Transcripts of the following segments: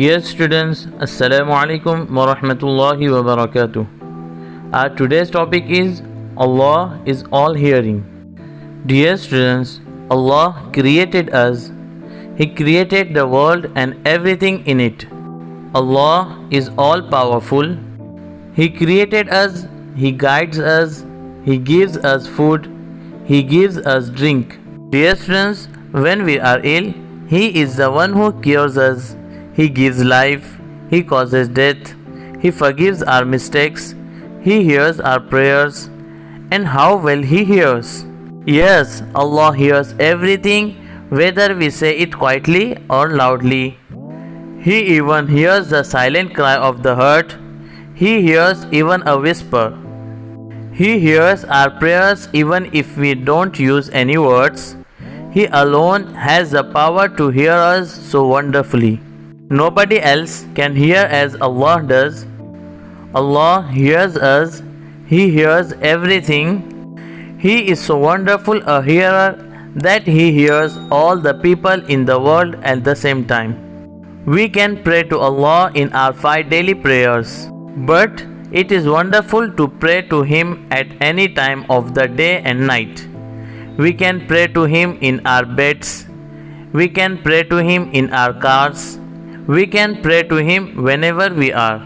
Dear students, Assalamualaikum wa Rahmatullahi wa Barakatuh. Our today's topic is Allah is all hearing. Dear students, Allah created us. He created the world and everything in it. Allah is all powerful. He created us, He guides us, He gives us food, He gives us drink. Dear students, when we are ill, He is the one who cures us. He gives life, He causes death, He forgives our mistakes, He hears our prayers. And how well He hears! Yes, Allah hears everything, whether we say it quietly or loudly. He even hears the silent cry of the heart. He hears even a whisper. He hears our prayers even if we don't use any words. He alone has the power to hear us so wonderfully. Nobody else can hear as Allah does. Allah hears us. He hears everything. He is so wonderful a hearer that He hears all the people in the world at the same time. We can pray to Allah in our 5 daily prayers, but it is wonderful to pray to Him at any time of the day and night. We can pray to Him in our beds. We can pray to Him in our cars. We can pray to Him whenever we are.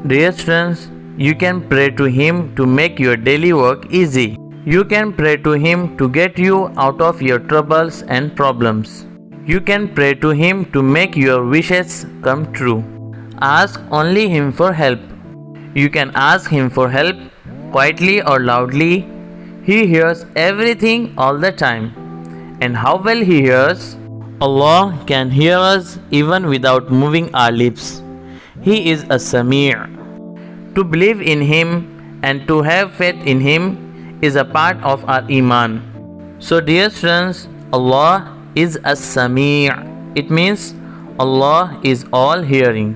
Dear students, you can pray to Him to make your daily work easy. You can pray to Him to get you out of your troubles and problems. You can pray to Him to make your wishes come true. Ask only Him for help. You can ask Him for help quietly or loudly. He hears everything all the time. And how well He hears! Allah can hear us even without moving our lips. He is a Samir. To believe in Him and to have faith in Him is a part of our Iman. So dear students, Allah is a Samir. It means Allah is all hearing.